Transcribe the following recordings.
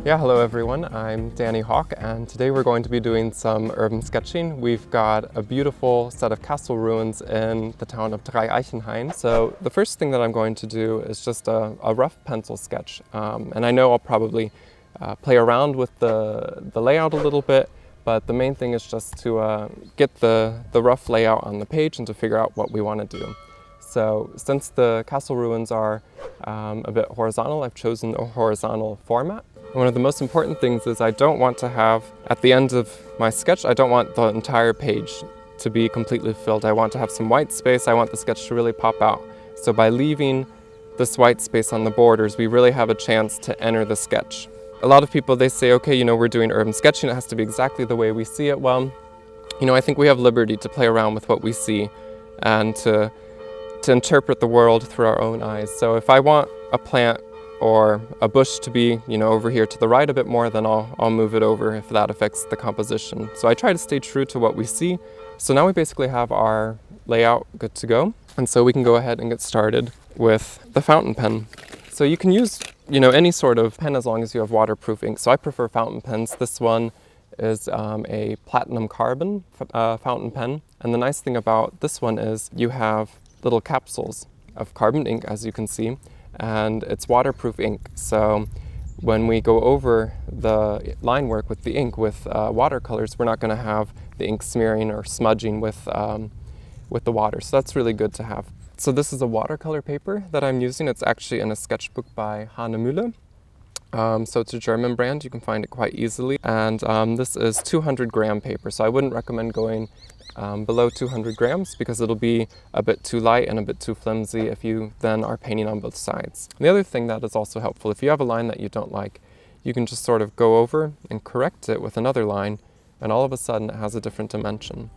Yeah, hello everyone, I'm Danny Hawk, and today we're going to be doing some urban sketching. We've got a beautiful set of castle ruins in the town of Dreieichenhain. So the first thing that I'm going to do is just a rough pencil sketch. And I know I'll probably play around with the layout a little bit, but the main thing is just to get the rough layout on the page and to figure out what we want to do. So since the castle ruins are a bit horizontal, I've chosen a horizontal format. One of the most important things is I don't want to have, at the end of my sketch, I don't want the entire page to be completely filled. I want to have some white space. I want the sketch to really pop out. So by leaving this white space on the borders, we really have a chance to enter the sketch. A lot of people, they say, okay, we're doing urban sketching. It has to be exactly the way we see it. Well, I think we have liberty to play around with what we see and to interpret the world through our own eyes. So if I want a plant or a bush to be, over here to the right a bit more, then I'll move it over if that affects the composition. So I try to stay true to what we see. So now we basically have our layout good to go. And so we can go ahead and get started with the fountain pen. So you can use, any sort of pen as long as you have waterproof ink. So I prefer fountain pens. This one is a platinum carbon fountain pen. And the nice thing about this one is you have little capsules of carbon ink, as you can see. And it's waterproof ink, so when we go over the line work with the ink with watercolors, we're not going to have the ink smearing or smudging with the water, so that's really good to have. So this is a watercolor paper that I'm using. It's actually in a sketchbook by Hayn. So it's a German brand, you can find it quite easily, and this is 200 gram paper, so I wouldn't recommend going below 200 grams because it'll be a bit too light and a bit too flimsy if you then are painting on both sides. And the other thing that is also helpful, if you have a line that you don't like, you can just sort of go over and correct it with another line, and all of a sudden it has a different dimension.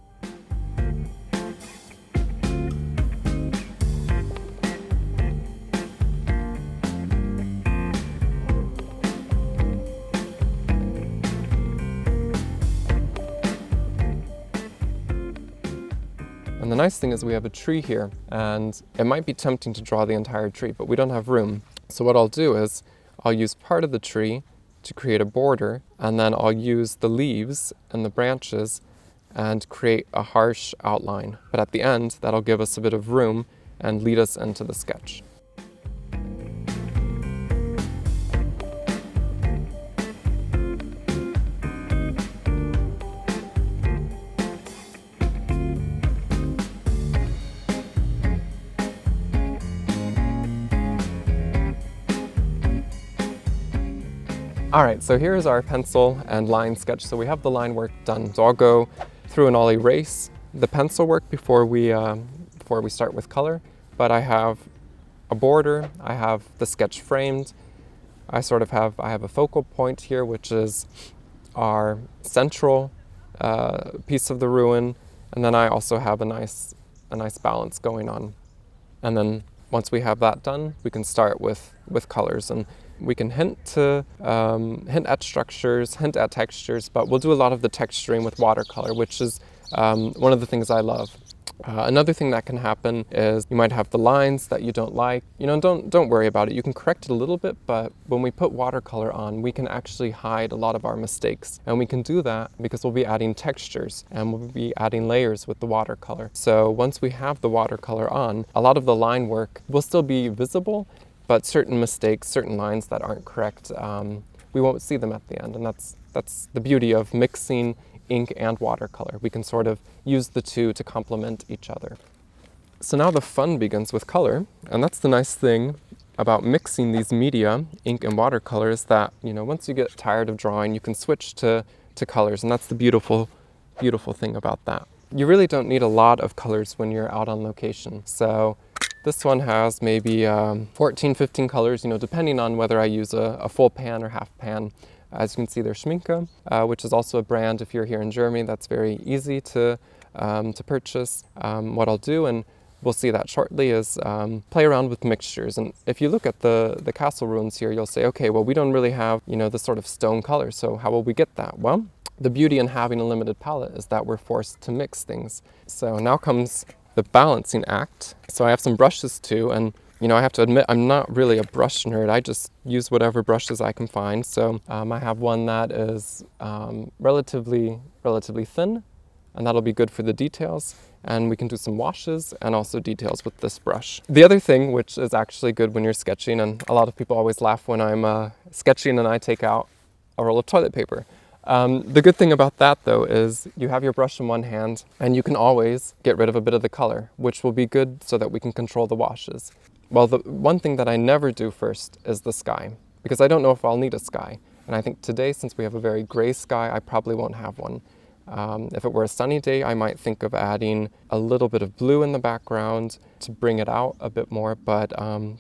And the nice thing is we have a tree here, and it might be tempting to draw the entire tree, but we don't have room. So what I'll do is I'll use part of the tree to create a border, and then I'll use the leaves and the branches and create a harsh outline. But at the end, that'll give us a bit of room and lead us into the sketch. Alright, so here's our pencil and line sketch. So we have the line work done. So I'll go through and I'll erase the pencil work before we start with color. But I have a border, I have the sketch framed, I have a focal point here, which is our central piece of the ruin, and then I also have a nice balance going on. And then once we have that done, we can start with colors, and we can hint at structures, hint at textures, but we'll do a lot of the texturing with watercolor, which is one of the things I love. Another thing that can happen is you might have the lines that you don't like. Don't worry about it. You can correct it a little bit, but when we put watercolor on, we can actually hide a lot of our mistakes. And we can do that because we'll be adding textures and we'll be adding layers with the watercolor. So once we have the watercolor on, a lot of the line work will still be visible, but certain mistakes, certain lines that aren't correct, we won't see them at the end. And that's the beauty of mixing ink and watercolor. We can sort of use the two to complement each other. So now the fun begins with color, and that's the nice thing about mixing these media, ink and watercolor, is that, once you get tired of drawing, you can switch to colors, and that's the beautiful thing about that. You really don't need a lot of colors when you're out on location. So this one has maybe 14, 15 colors, depending on whether I use a full pan or half pan. As you can see, there's Schminke, which is also a brand if you're here in Germany that's very easy to purchase. What I'll do, and we'll see that shortly, is play around with mixtures. And if you look at the castle ruins here, you'll say, okay, well, we don't really have, this sort of stone color, so how will we get that? Well, the beauty in having a limited palette is that we're forced to mix things. So now comes the balancing act. So I have some brushes too, and You know, I have to admit, I'm not really a brush nerd. I just use whatever brushes I can find. So I have one that is relatively thin, and that'll be good for the details. And we can do some washes and also details with this brush. The other thing, which is actually good when you're sketching, and a lot of people always laugh when I'm sketching and I take out a roll of toilet paper. The good thing about that though is you have your brush in one hand and you can always get rid of a bit of the color, which will be good so that we can control the washes. Well, the one thing that I never do first is the sky, because I don't know if I'll need a sky. And I think today, since we have a very gray sky, I probably won't have one. If it were a sunny day, I might think of adding a little bit of blue in the background to bring it out a bit more, but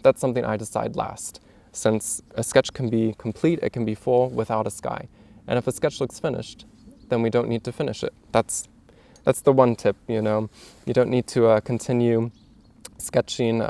that's something I decide last. Since a sketch can be complete, it can be full without a sky. And if a sketch looks finished, then we don't need to finish it. That's the one tip, you know. You don't need to continue sketching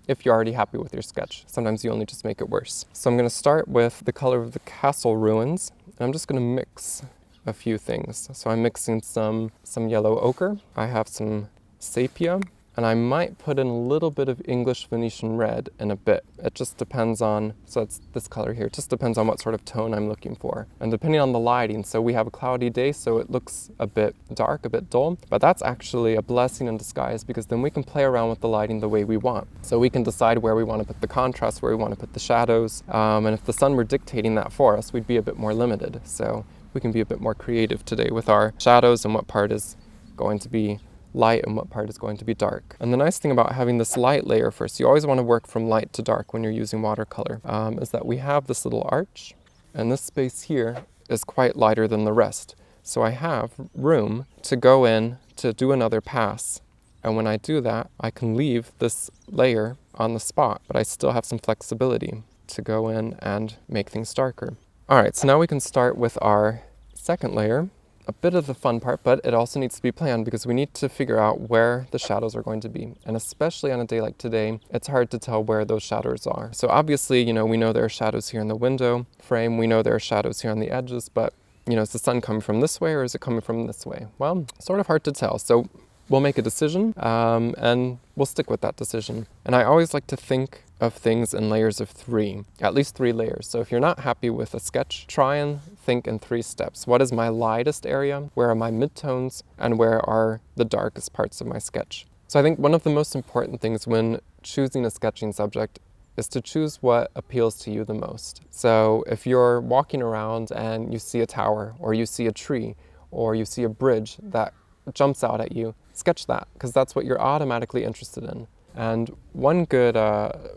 if you're already happy with your sketch. Sometimes you only just make it worse. So I'm going to start with the color of the castle ruins, and I'm just going to mix a few things. So I'm mixing some yellow ochre. I have some sepia, and I might put in a little bit of English Venetian red in a bit. It just depends on, so it's this color here, it just depends on what sort of tone I'm looking for. And depending on the lighting, so we have a cloudy day, so it looks a bit dark, a bit dull, but that's actually a blessing in disguise because then we can play around with the lighting the way we want. So we can decide where we want to put the contrast, where we want to put the shadows, and if the sun were dictating that for us, we'd be a bit more limited. So we can be a bit more creative today with our shadows and what part is going to be light and what part is going to be dark. And the nice thing about having this light layer first, you always want to work from light to dark when you're using watercolor, is that we have this little arch, and this space here is quite lighter than the rest. So I have room to go in to do another pass. And when I do that, I can leave this layer on the spot, but I still have some flexibility to go in and make things darker. All right, so now we can start with our second layer. A bit of the fun part, but it also needs to be planned because we need to figure out where the shadows are going to be. And especially on a day like today, it's hard to tell where those shadows are. So obviously, you know, we know there are shadows here in the window frame. We know there are shadows here on the edges, but, you know, is the sun coming from this way or is it coming from this way? Well, sort of hard to tell. So we'll make a decision and we'll stick with that decision. And I always like to think of things in layers of 3, at least 3 layers. So if you're not happy with a sketch, try and think in 3 steps. What is my lightest area? Where are my midtones? And where are the darkest parts of my sketch? So I think one of the most important things when choosing a sketching subject is to choose what appeals to you the most. So if you're walking around and you see a tower or you see a tree or you see a bridge that jumps out at you, sketch that because that's what you're automatically interested in. And one good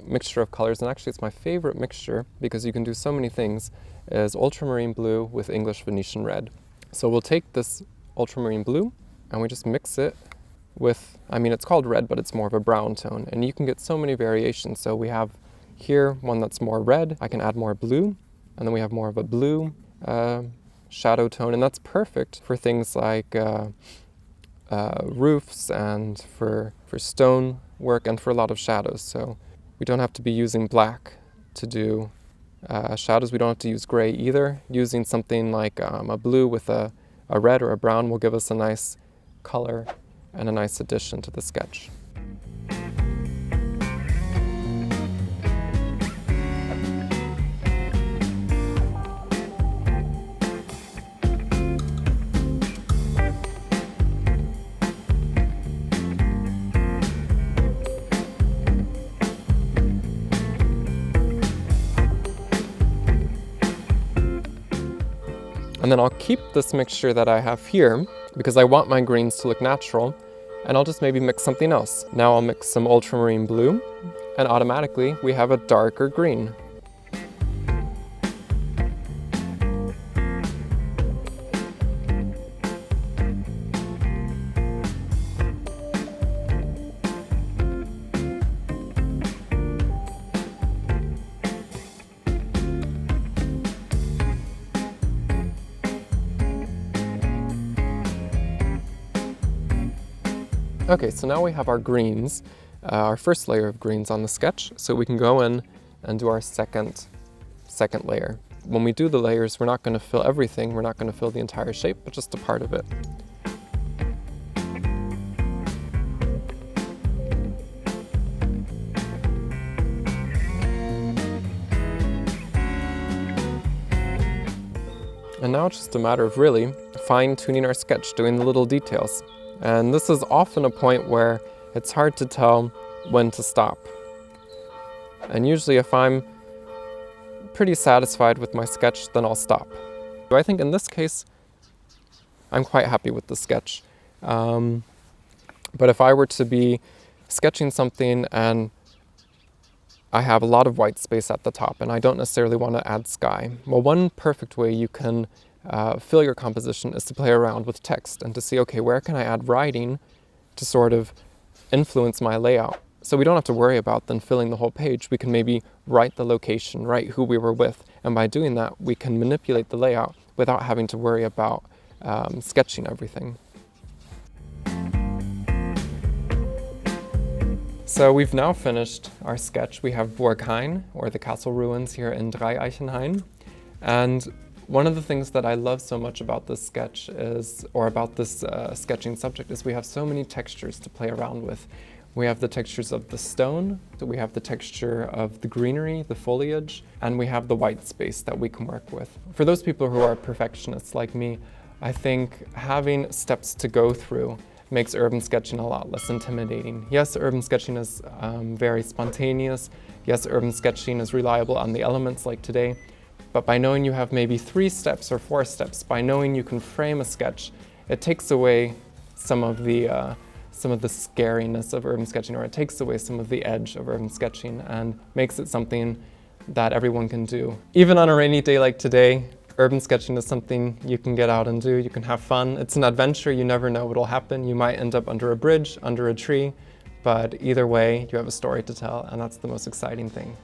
mixture of colors, and actually it's my favorite mixture because you can do so many things, is ultramarine blue with English Venetian red. So we'll take this ultramarine blue and we just mix it with, I mean it's called red, but it's more of a brown tone. And you can get so many variations. So we have here one that's more red, I can add more blue, and then we have more of a blue shadow tone, and that's perfect for things like roofs and for stone work and for a lot of shadows. So we don't have to be using black to do shadows. We don't have to use gray either. Using something like a blue with a red or a brown will give us a nice color and a nice addition to the sketch. And then I'll keep this mixture that I have here because I want my greens to look natural, and I'll just maybe mix something else. Now I'll mix some ultramarine blue, and automatically we have a darker green. Okay, so now we have our greens, our first layer of greens on the sketch, so we can go in and do our second layer. When we do the layers, we're not going to fill everything, we're not going to fill the entire shape, but just a part of it. now it's just a matter of really fine-tuning our sketch, doing the little details. And this is often a point where it's hard to tell when to stop. And usually if I'm pretty satisfied with my sketch, then I'll stop. So I think in this case, I'm quite happy with the sketch. But if I were to be sketching something and I have a lot of white space at the top and I don't necessarily want to add sky, well, one perfect way you can fill your composition is to play around with text and to see, okay, where can I add writing to sort of influence my layout? So we don't have to worry about then filling the whole page. We can maybe write the location, write who we were with, and by doing that, we can manipulate the layout without having to worry about sketching everything. So we've now finished our sketch. We have Burg Hayn, or the castle ruins here in Dreieichenhain. And one of the things that I love so much about this sketch is, or about this sketching subject, is we have so many textures to play around with. We have the textures of the stone, we have the texture of the greenery, the foliage, and we have the white space that we can work with. For those people who are perfectionists like me, I think having steps to go through makes urban sketching a lot less intimidating. Yes, urban sketching is very spontaneous. Yes, urban sketching is reliable on the elements like today. But by knowing you have maybe 3 steps or 4 steps, by knowing you can frame a sketch, it takes away some of the scariness of urban sketching, or it takes away some of the edge of urban sketching and makes it something that everyone can do. Even on a rainy day like today, urban sketching is something you can get out and do. You can have fun. It's an adventure. You never know what will happen. You might end up under a bridge, under a tree, but either way, you have a story to tell, and that's the most exciting thing.